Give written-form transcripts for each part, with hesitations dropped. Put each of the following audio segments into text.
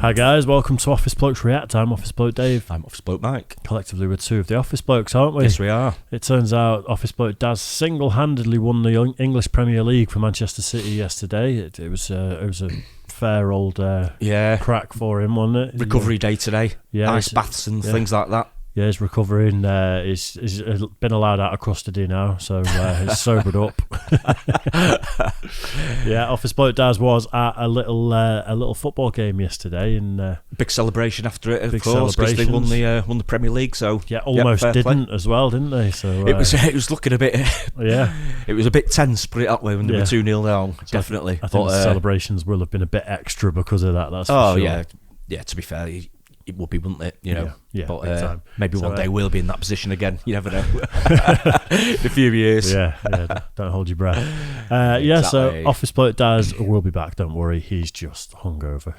Hi guys, welcome to Office Blokes React. I'm Office Bloke Dave. I'm Office Bloke Mike. Collectively we're two of the Office Blokes, aren't we? Yes, we are. It turns out Office Bloke Daz single-handedly won the English Premier League for Manchester City yesterday. It was a fair old crack for him, wasn't it? Recovery day today. Yeah, Ice baths and things like that. Yeah, he's recovering. He's been allowed out of custody now, so he's sobered up. Yeah, Office Bloke Daz was at a little football game yesterday, and big celebration after it, of course, because they won the Premier League. So yeah, almost didn't play as well, didn't they? So it was looking a bit. Yeah, it was a bit tense. Put it that way when they were 2-0 down. Definitely, I think the celebrations will have been a bit extra because of that. That's for sure. Yeah. To be fair, it would be, wouldn't it? You know, yeah. But maybe one day we'll be in that position again. You never know. In a few years. Yeah. Don't hold your breath. Exactly. So Office Bloke Daz will be back. Don't worry. He's just hungover.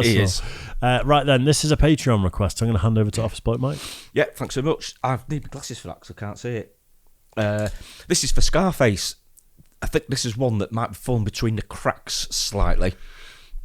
He is. Right then, this is a Patreon request. I'm going to hand over to Office Bloke Mike. Yeah, thanks so much. I need my glasses for that because I can't see it. This is for Scarface. I think this is one that might have fallen between the cracks slightly.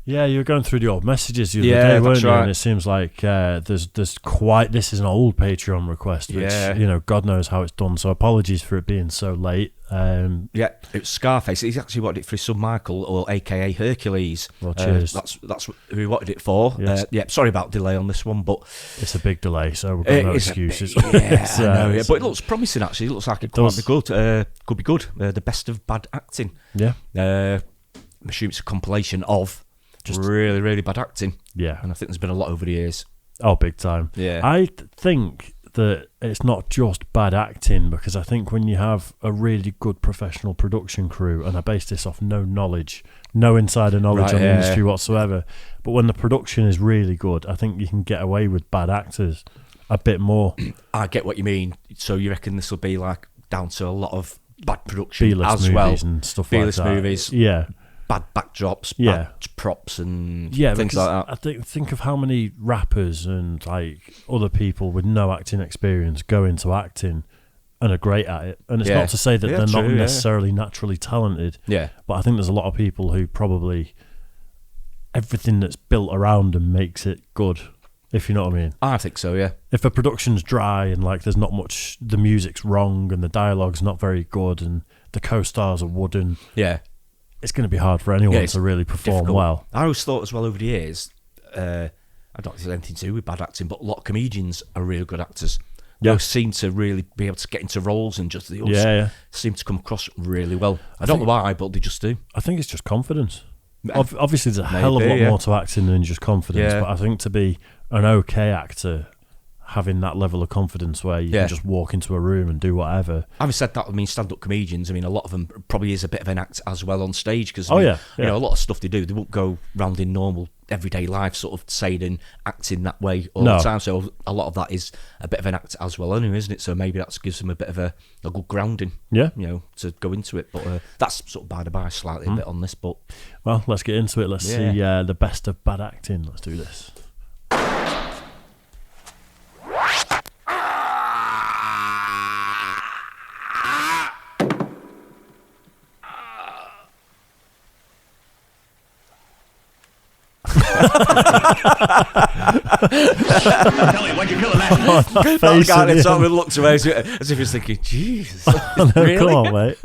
Yeah, you were going through the old messages the other day, weren't you? Right. And it seems like there's quite. This is an old Patreon request, which God knows how it's done. So apologies for it being so late. Yeah, it was Scarface. He's actually wanted it for his son Michael, or AKA Hercules. Well, cheers. That's who he wanted it for. Yes. Sorry about delay on this one, but it's a big delay, so we've got no excuses. I know, but it looks promising. Actually, it looks like it could be good. Could be good. The best of bad acting. Yeah. I'm assuming it's a compilation of just really, really bad acting. Yeah. And I think there's been a lot over the years. Oh, big time. Yeah. I think that it's not just bad acting, because I think when you have a really good professional production crew, and I base this off no insider knowledge on the industry whatsoever, but when the production is really good, I think you can get away with bad actors a bit more. I get what you mean. So you reckon this will be like down to a lot of bad production B-list as movies well, and stuff like that. B-list movies. Yeah. Bad backdrops, bad props and things like that. I think of how many rappers and like other people with no acting experience go into acting and are great at it. And it's not to say that they're not necessarily naturally talented. Yeah. But I think there's a lot of people who probably everything that's built around them makes it good, if you know what I mean. I think so, yeah. If a production's dry and like there's not much, the music's wrong and the dialogue's not very good and the co-stars are wooden. Yeah. It's going to be hard for anyone to really perform well. I always thought as well over the years, I don't think it's anything to do with bad acting, but a lot of comedians are really good actors. They seem to really be able to get into roles and just seem to come across really well. I don't know why, but they just do. I think it's just confidence. Obviously, there's a hell of a lot more to acting than just confidence, but I think to be an okay actor, having that level of confidence where you can just walk into a room and do whatever. Having said that, I mean, stand-up comedians, I mean, a lot of them probably is a bit of an act as well on stage, because you know, a lot of stuff they do, they won't go round in normal everyday life sort of saying and acting that way all the time, so a lot of that is a bit of an act as well anyway, isn't it? So maybe that gives them a bit of a good grounding, you know, to go into it. But that's sort of by the by slightly a bit on this, but well, let's get into it. Let's see the best of bad acting. Let's do this. Tell me, why'd you kill him? That guy at the top looked away as if he was thinking, Jesus. Really? Come on, mate.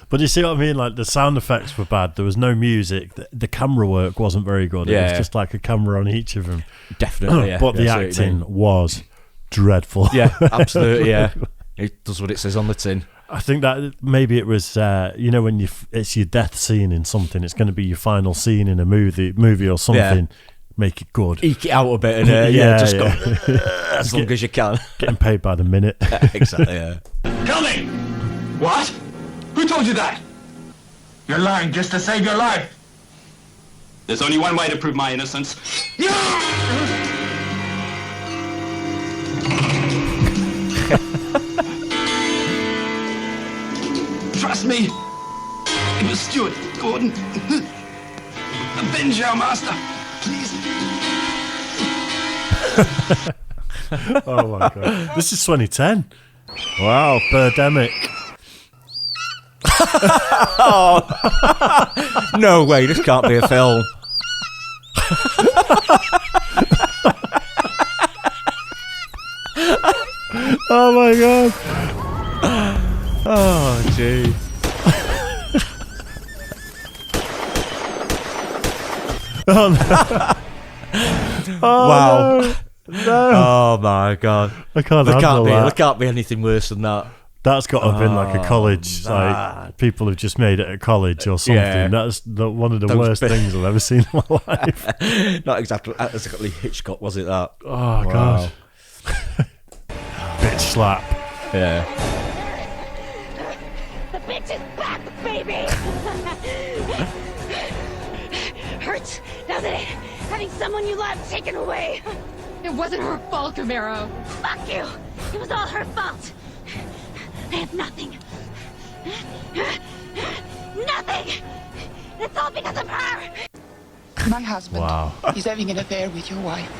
But you see what I mean? Like, the sound effects were bad. There was no music. The camera work wasn't very good. It was just like a camera on each of them. Definitely, yeah. But the acting was dreadful. Yeah, absolutely, yeah. It does what it says on the tin. I think that maybe it was, when it's your death scene in something, it's going to be your final scene in a movie or something. Yeah. Make it good. Eke it out a bit and go as long as you can. Getting paid by the minute. Exactly, yeah. Tell me! What? Who told you that? You're lying just to save your life. There's only one way to prove my innocence. Trust me. It was Stuart Gordon. Avenge our master, please. Oh my god. This is 2010. Wow, Birdemic. Oh. No way, this can't be a film. Oh my god. Oh, gee. Oh, no. Oh, Wow. No. Oh my god. I can't handle that. There can't be anything worse than that. That's got to have been like a college, like people have just made it at college or something. Yeah. That's one of the worst things I've ever seen in my life. Not exactly Hitchcock, was it, that? Oh, God. Bitch slap. Yeah. The bitch is back, baby! Hurts, doesn't it? Having someone you love taken away. It wasn't her fault, Romero. Fuck you! It was all her fault. I have nothing. Nothing! It's all because of her! My husband, Wow. he's having an affair with your wife.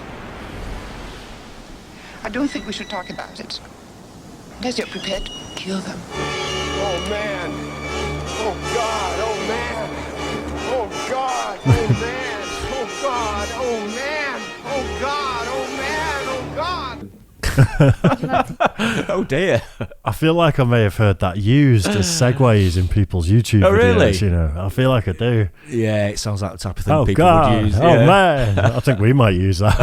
I don't think we should talk about it. Unless you're prepared to kill them. Oh, man. Oh, God. Oh, man. Oh, God. Oh, man. Oh, God. Oh, man. Oh, God. Oh, man. Oh, God. Oh, dear. I feel like I may have heard that used as segues in people's YouTube videos. Really? You know, I feel like I do. Yeah, it sounds like the type of thing Oh, people God. would use. Oh, Yeah. man. I think we might use that.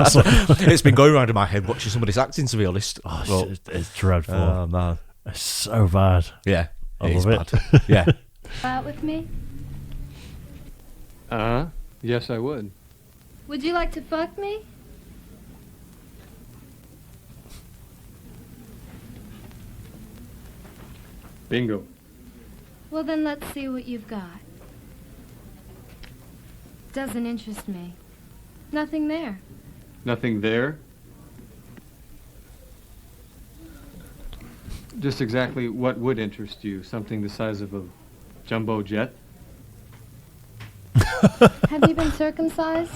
It's been going around in my head watching somebody's acting, to be honest. Oh, Well, it's dreadful. oh, man. It's so bad. Yeah, I it is love it. bad. Yeah. Out with me? Yes, I would. Would you like to fuck me? Bingo. Well, then let's see what you've got. Doesn't interest me. Nothing there. Nothing there? Just exactly what would interest you? Something the size of a jumbo jet? Have you been circumcised?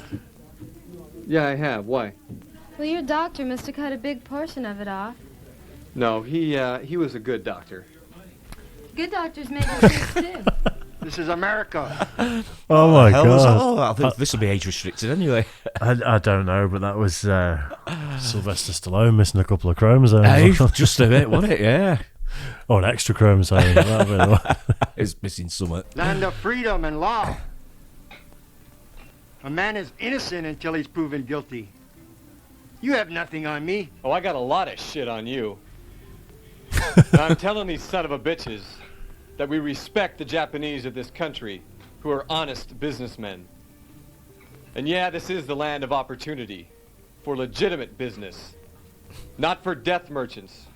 Yeah, I have. Why? Well, your doctor must have cut a big portion of it off. No, he was a good doctor. Good doctors make mistakes too. This is America. Oh, my Hell was that? God. Oh, I think this will be age restricted anyway. I don't know, but that was Sylvester Stallone missing a couple of chromosomes. Hey, just a bit, wasn't it? Yeah. Oh, an extra chromosome. That'd be the one. It's missing something. Land of freedom and law. A man is innocent until he's proven guilty. You have nothing on me. Oh, I got a lot of shit on you. Now, I'm telling these son of a bitches that we respect the Japanese of this country who are honest businessmen. And yeah, this is the land of opportunity for legitimate business, not for death merchants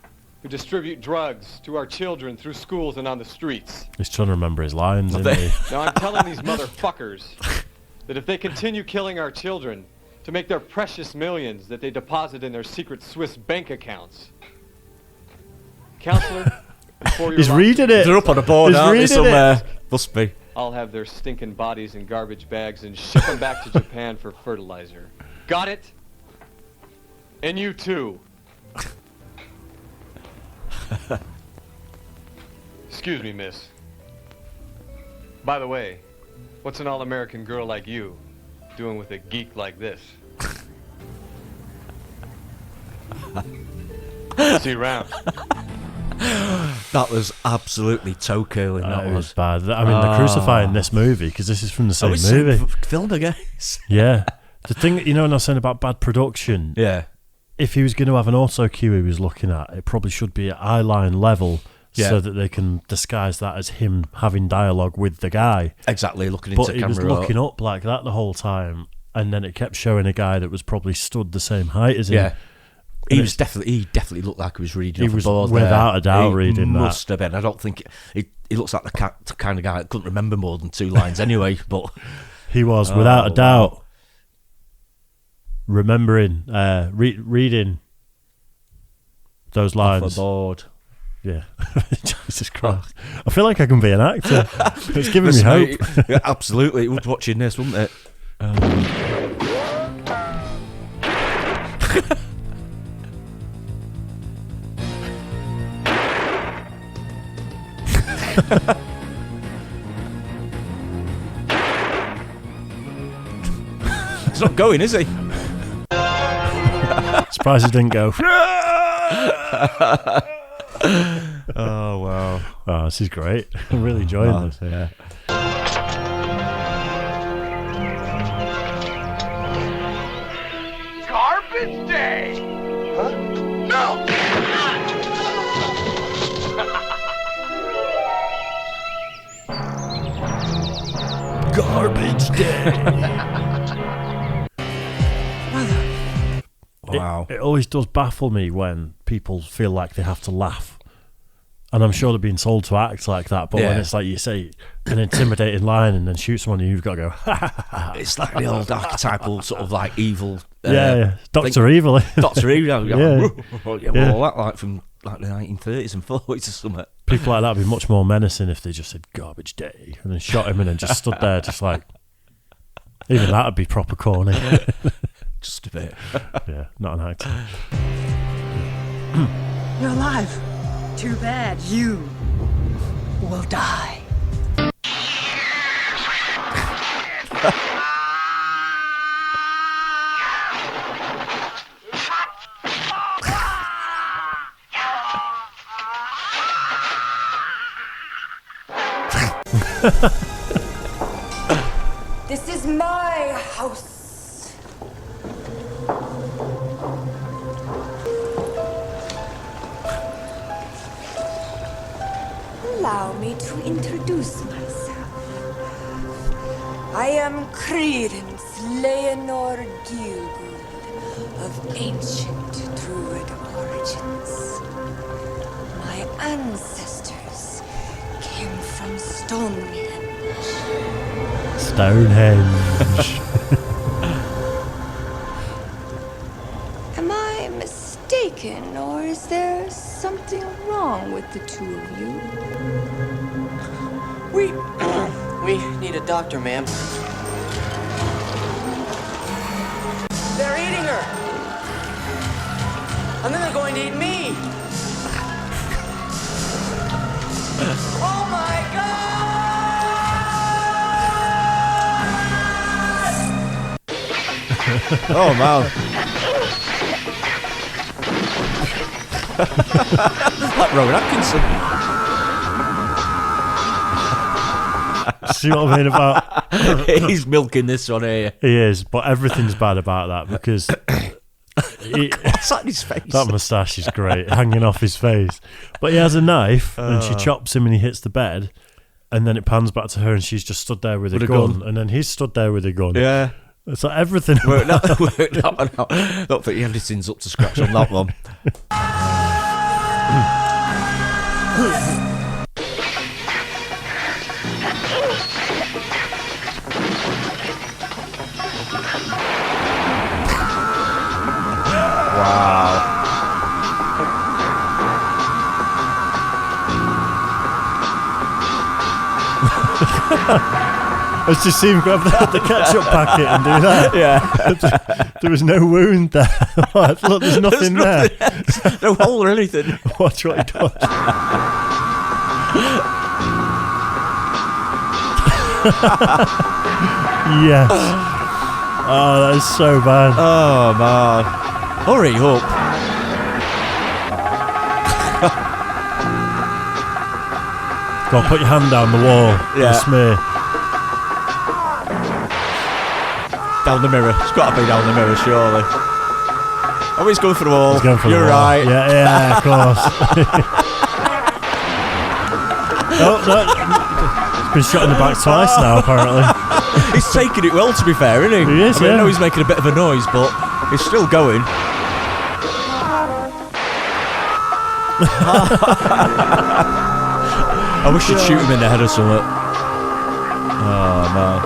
who distribute drugs to our children through schools and on the streets. He's trying to remember his lines, isn't he? Now, I'm telling these motherfuckers that if they continue killing our children to make their precious millions that they deposit in their secret Swiss bank accounts. Counselor, before your He's reading it. They're up on a board, He's aren't they, reading somewhere? Must be. I'll have their stinking bodies in garbage bags and ship them back to Japan for fertilizer. Got it? And you too. Excuse me, miss. By the way, what's an all-American girl like you doing with a geek like this? See you around. That was absolutely toe curling. That was bad. I mean, they're crucifying this movie because this is from the same movie. Filmed, I guess. Yeah. The thing, you know, when I was saying about bad production, Yeah. if he was going to have an auto cue he was looking at, it probably should be at eye line level so that they can disguise that as him having dialogue with the guy. Exactly, looking But into he camera. was looking up like that the whole time, and then it kept showing a guy that was probably stood the same height as him. Yeah. He definitely looked like he was reading He off was a board without there. a doubt He reading that. must have been. I don't think he looks like the kind of guy that couldn't remember more than two lines anyway. But He was, without a doubt, remembering, reading those lines. off a board. Yeah. Jesus Christ. I feel like I can be an actor. It's giving me hope. Yeah, absolutely. It would watching this, wouldn't it? He's not going, is he? Surprised he didn't go. Oh, wow. Oh, this is great. I'm really enjoying this. Yeah. Garbage day! Huh? No! Garbage day. Wow. It always does baffle me when people feel like they have to laugh. And I'm sure they're being told to act like that, but when it's like you say an intimidating line and then shoot someone, you've got to go, ha ha ha. It's like the old archetypal sort of like evil. Dr. Evil. Dr. Evil. Yeah. All that like from like the 1930s and 40s or something. People like that would be much more menacing if they just said garbage day and then shot him and then just stood there just like, even that would be proper corny. Just a bit. Yeah, not an actor. You're alive. Too bad you will die. This is my house. Allow me to introduce myself. I am Credence Leonor Gielgud of ancient Druid origins. My ancestors came from Stonehenge. Stonehenge. Am I mistaken, or is there something wrong with the two of you? We need a doctor, ma'am. They're eating her! And then they're going to eat me! Oh my God! Oh, man. Like Rowan Atkinson. See what I mean about... He's milking this one here. He is, but everything's bad about that because... What's that in his face? That moustache is great, hanging off his face. But he has a knife, and she chops him and he hits the bed, and then it pans back to her and she's just stood there with a gun, and then he's stood there with a gun. Yeah. It's like everything. Worked that one out. Don't think the editing's up to scratch on that one. Wow. I was just seeing him grab the ketchup packet and do that. Yeah. There was no wound there. Look, there's nothing there. No hole or anything. Watch what he does. Yes. Oh, that is so bad. Oh, man. Hurry up. Go on, put your hand down the wall. Yeah. And smear. Down the mirror. It's got to be down the mirror, surely. Oh, he's going for the wall. He's going for You're the wall. right. Yeah, of course. Oh, no. He's been shot in the back twice now, apparently. He's taking it well, to be fair, isn't he? He is, I mean, yeah. I know he's making a bit of a noise, but he's still going. I wish you'd shoot him in the head or something. Oh, man.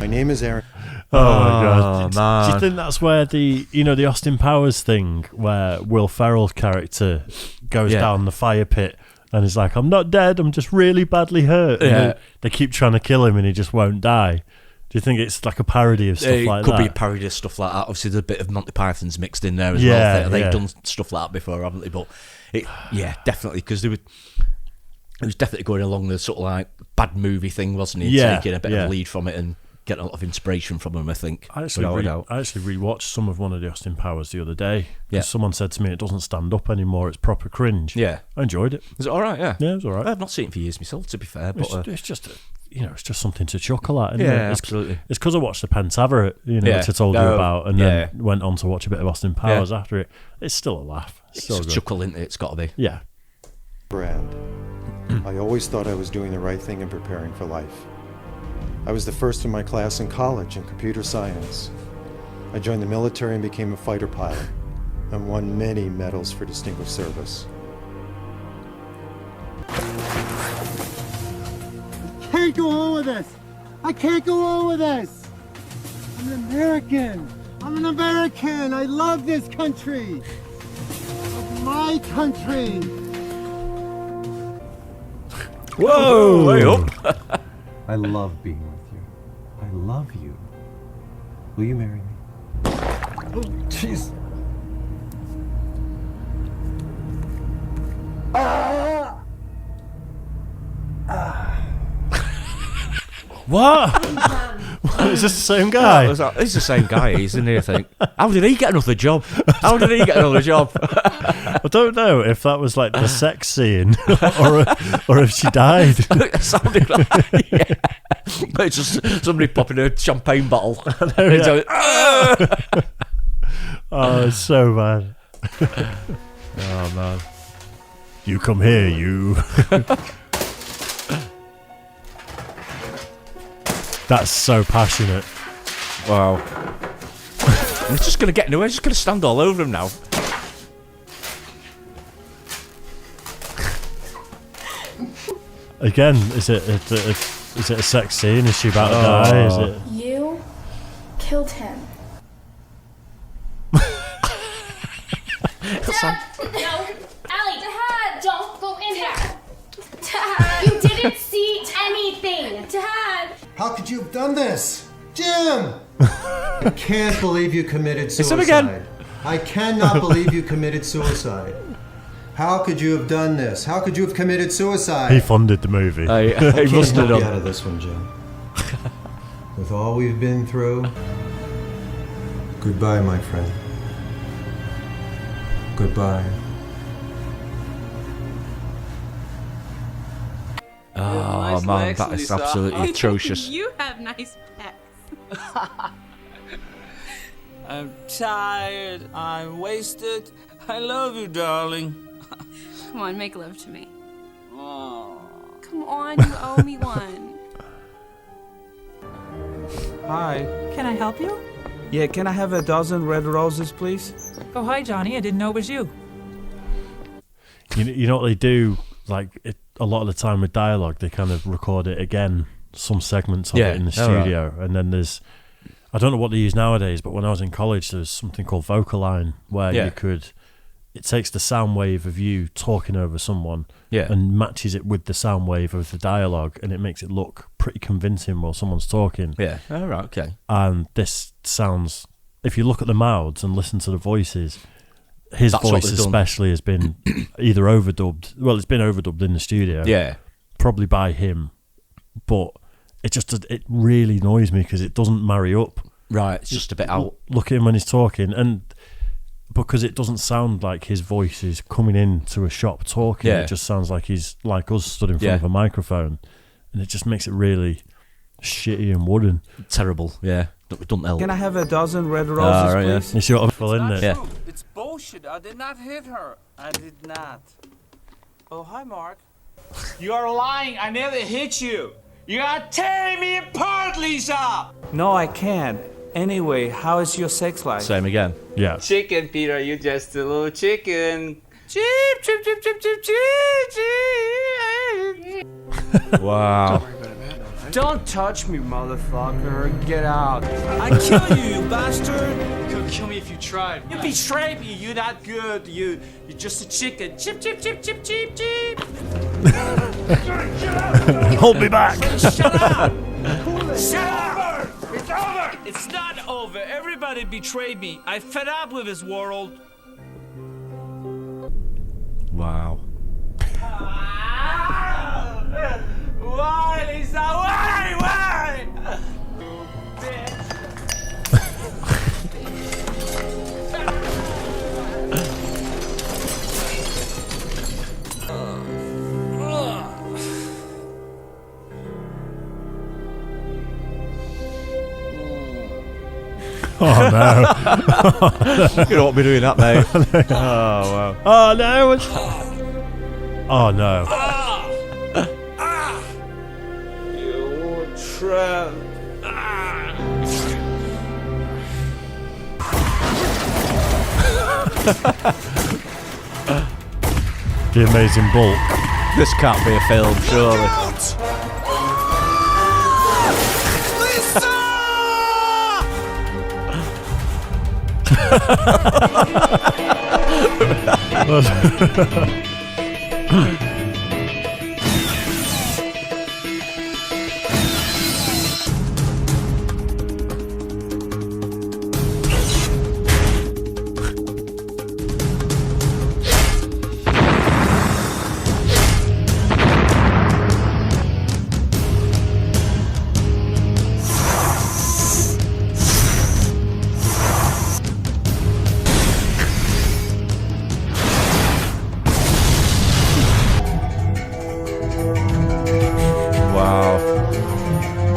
My name is Aaron. Oh my god! Man. Do you think that's where the Austin Powers thing, where Will Ferrell's character goes down the fire pit and is like, "I'm not dead. I'm just really badly hurt." And they keep trying to kill him, and he just won't die. Do you think it's like a parody of stuff like that? It could be a parody of stuff like that. Obviously, there's a bit of Monty Python's mixed in there as well. They've done stuff like that before, haven't they? But definitely, because it was definitely going along the sort of like bad movie thing, wasn't he? Yeah, taking a bit of lead from it and getting a lot of inspiration from him, I think. I actually rewatched some of one of the Austin Powers the other day. Yeah. Someone said to me it doesn't stand up anymore, it's proper cringe. Yeah. I enjoyed it. Is it all right? Yeah. Yeah, it was all right. I've not seen it for years myself, to be fair. But it's just... it's just something to chuckle at, isn't it? Absolutely. It's because I watched the Pentaveret, which I told you about, and then went on to watch a bit of Austin Powers after it. It's still a laugh. It's a chuckle, isn't it? It's got to be. Yeah. Brand. I always thought I was doing the right thing and preparing for life. I was the first in my class in college in computer science. I joined the military and became a fighter pilot, and won many medals for distinguished service. I can't go on with this. I can't go on with this. I'm an American. I'm an American. I love this country. It's my country. Whoa! Way up. I love being with you. I love you. Will you marry me? Oh, jeez. What? Is this the same guy? It's the same guy, isn't he? I think. How did he get another job? I don't know if that was like the sex scene or if she died. It sounded like, yeah. But it's just somebody popping a champagne bottle. Oh, it's so bad. Oh, man. You come here, you. That's so passionate. Wow. It's just going to get nowhere. It's just going to stand all over him now. Again, is it a sex scene? Is she about to die? Is it? You killed him. Dad! No! Allie! Dad! Don't go in there! Dad! You didn't see anything! Dad! How could you have done this? Jim! I can't believe you committed suicide. It's him again. I cannot believe you committed suicide. How could you have done this? How could you have committed suicide? He funded the movie. I can't must have help you done. out of this one, Jim. With all we've been through, goodbye, my friend. Goodbye. Oh man, that is absolutely atrocious. You have nice pecs. I'm tired. I'm wasted. I love you, darling. Come on, make love to me. Oh. Come on, you owe me one. Hi. Can I help you? Yeah, can I have a dozen red roses, please? Oh, hi, Johnny. I didn't know it was you. You know what they do? Like a lot of the time with dialogue, they kind of record it again, some segments of it in the studio, and then there's. I don't know what they use nowadays, but when I was in college, there was something called Vocaline where you could. It takes the sound wave of you talking over someone and matches it with the sound wave of the dialogue, and it makes it look pretty convincing while someone's talking. Yeah. All right. Okay. And this sounds, if you look at the mouths and listen to the voices, his voice especially has been either overdubbed. Well, it's been overdubbed in the studio. Yeah. Probably by him, but it really annoys me because it doesn't marry up. Right. It's just a bit out. Look at him when he's talking, and because it doesn't sound like his voice is coming into a shop talking, it just sounds like he's like us stood in front of a microphone, and it just makes it really shitty and wooden. Terrible. Yeah. Don't help. Can I have a dozen red roses, please? Yeah. You see what I'm feeling there? Yeah. It's bullshit. I did not hit her. I did not. Oh, hi, Mark. You are lying. I never hit you. You are tearing me apart, Lisa. No, I can't. Anyway, how is your sex life? Same again. Yeah. Chicken, Peter. You just a little chicken. Chip, chip, chip, chip, chip, chip, chip. Wow. Don't touch me, motherfucker. Get out. I kill you, you bastard. You'll kill me if you tried. You betrayed me. You're not good. You're just a chicken. Chip, chip, chip, chip, chip, chip. Hold me back. Shut up. Shut up. It's over. It's not over. Everybody betrayed me. I fed up with this world. Wow. Why, Lisa? Why? Oh no! You don't want me doing that, mate. Oh wow! Oh no! Oh no! You tramp. The Amazing Bulk. This can't be a film, surely.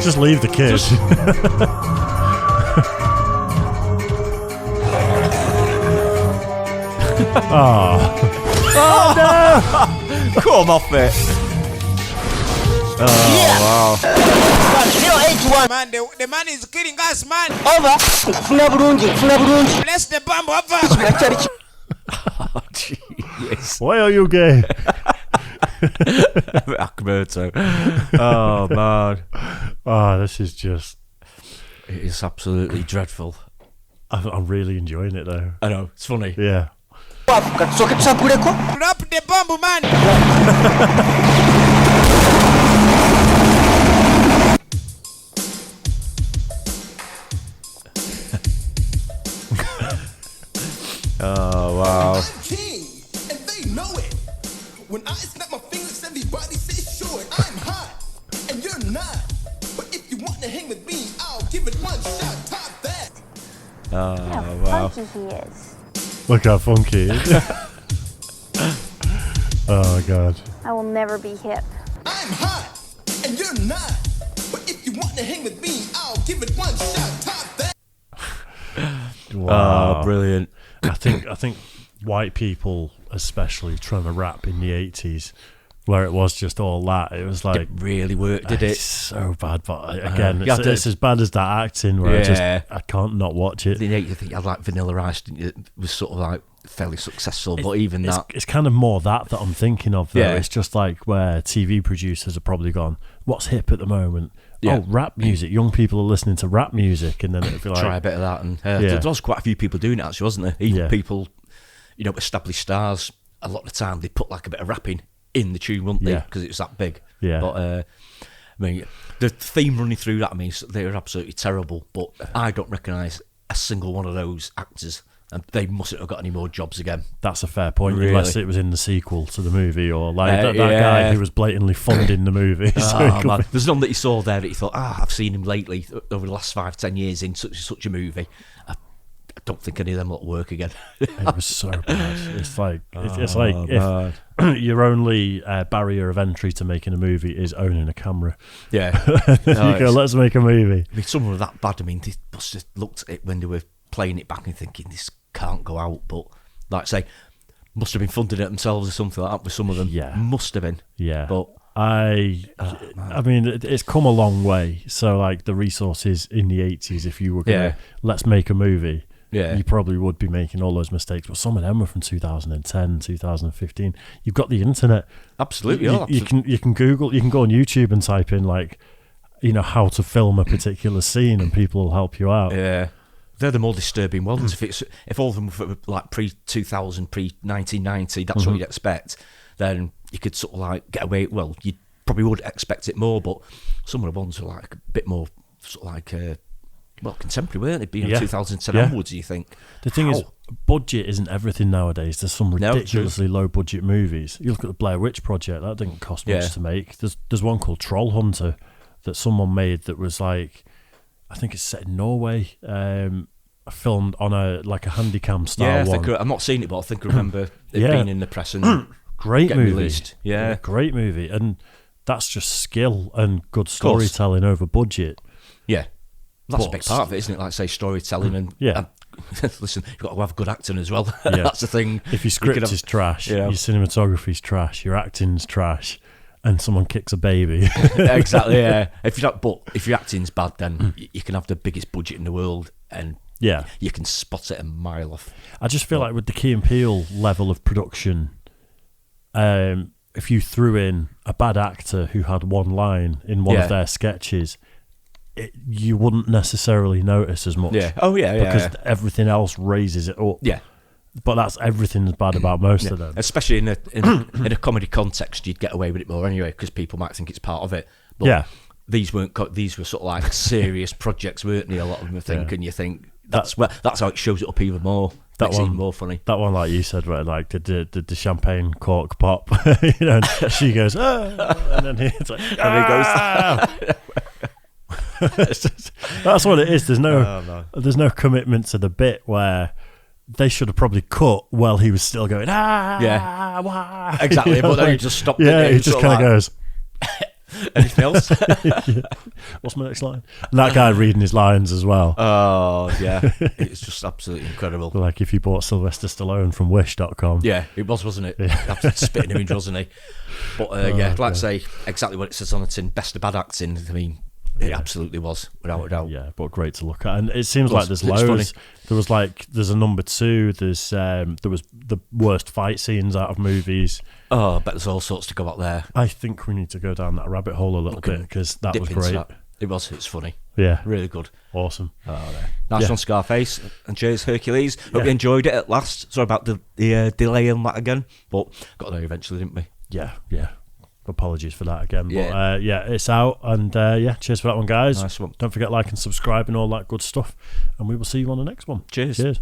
Just leave the kid. Oh no! Come off it. Oh wow. 081 man, the man is killing us, man. Over. Bless the bomb over. Oh, jeez. Why are you gay? Akberto. Oh man. Oh, this is just. It is absolutely dreadful. I'm really enjoying it though. I know, it's funny. Yeah. Drop the bomb, man. Oh wow. King, and they know it. When I snap my fingers, everybody says sure, I'm hot, and you're not. But if you want to hang with me, I'll give it one shot. Top that. Oh wow. Funky he is. Look how funky he is. Oh god. I will never be hip. I'm hot, and you're not. But if you want to hang with me, I'll give it one shot. Top that. Wow. Oh, brilliant. I think white people, especially trying to rap in the 80s, where it was just all that, it was like... It really worked, did it? It's so bad, but again, it's as bad as that acting where I can't not watch it. In the 80s, I think you had like Vanilla Ice, didn't you? It was sort of like fairly successful, but even that... It's kind of more that I'm thinking of, though. Yeah. It's just like where TV producers have probably gone, what's hip at the moment? Yeah. Oh, rap music. Young people are listening to rap music, and then it'd be like... Try a bit of that. And there was quite a few people doing it, actually, wasn't there? Even people, established stars, a lot of the time, they put like a bit of rapping in the tune, wouldn't they? Yeah. Because it was that big. Yeah. But, I mean, the theme running through that, I mean, they're absolutely terrible, but I don't recognise a single one of those actors, and they mustn't have got any more jobs again. That's a fair point, Really? unless it was in the sequel to the movie, or like that guy who was blatantly funding the movie. Man. There's none that you saw there that you thought, I've seen him lately over the last 5-10 years in such a movie. I don't think any of them will work again. It was so bad. It's like it's like if your only barrier of entry to making a movie is owning a camera. Yeah. You go, let's make a movie. I mean, some were that bad. I mean, they must have looked at it when they were playing it back and thinking, this can't go out. But, like I say, must have been funding it themselves or something like that with some of them. Yeah. Must have been. Yeah. But I mean, it's come a long way. So, like, the resources in the 80s, if you were going to, let's make a movie, you probably would be making all those mistakes. But some of them were from 2010, 2015. You've got the internet. Absolutely. You can Google, you can go on YouTube and type in, like, how to film a particular scene, and people will help you out. Yeah. They're the more disturbing ones. If all of them were like pre-2000, pre-1990, that's what you'd expect, then you could sort of like get away. Well, you probably would expect it more, but some of the ones are like a bit more sort of like, contemporary, weren't they? Being 2010 onwards, you think. The thing is, budget isn't everything nowadays. There's some ridiculously low budget movies. You look at the Blair Witch Project, that didn't cost much to make. There's one called Troll Hunter that someone made that was like, I think it's set in Norway, filmed on a handycam style one. I've not seen it, but I think I remember it being in the press and great movie. Released. Yeah, great movie, and that's just skill and good storytelling over budget. Yeah, That's a big part of it, isn't it? Like, say, storytelling and listen, you've got to have good acting as well. That's the thing. If your script is trash, your cinematography's trash, your acting's trash, and someone kicks a baby. Exactly, yeah. If your acting's bad, then you can have the biggest budget in the world and you can spot it a mile off. I just feel like with the Key and Peele level of production, if you threw in a bad actor who had one line in one of their sketches, you wouldn't necessarily notice as much. Because everything else raises it up. Yeah. But that's everything's bad about most of them. Especially in a comedy context, you'd get away with it more anyway, because people might think it's part of it. But these were sort of like serious projects, weren't they? A lot of them, I think, and you think that's how it shows it up even more. Makes it even more funny. That one, like you said, where like did the champagne cork pop, and she goes, and then he's like, and he goes. That's what it is. There's no commitment to the bit where they should have probably cut while he was still going wah. Exactly. But then he just stopped. He just kind of goes. Anything else? What's my next line? And that guy reading his lines as well. Oh yeah, it's just absolutely incredible. Like if you bought Sylvester Stallone from Wish.com. Yeah, it wasn't it? Absolute spitting image, wasn't he? But like I say, exactly what it says on the tin. Best of bad acting. I mean, it absolutely was, without a doubt. Yeah, but great to look at, and it seems like there's loads. Funny. There's a number 2. There was the worst fight scenes out of movies. Oh, I bet there's all sorts to go out there. I think we need to go down that rabbit hole a little bit, because that was great. It's funny. Yeah, really good. Awesome. Nice one, Scarface, and cheers, Hercules. Hope you enjoyed it at last. Sorry about the delay on that again, but got there eventually, didn't we? Yeah. Apologies for that again, but it's out, and cheers for that one, guys. Nice one. Don't forget, like and subscribe and all that good stuff, and we will see you on the next one. Cheers.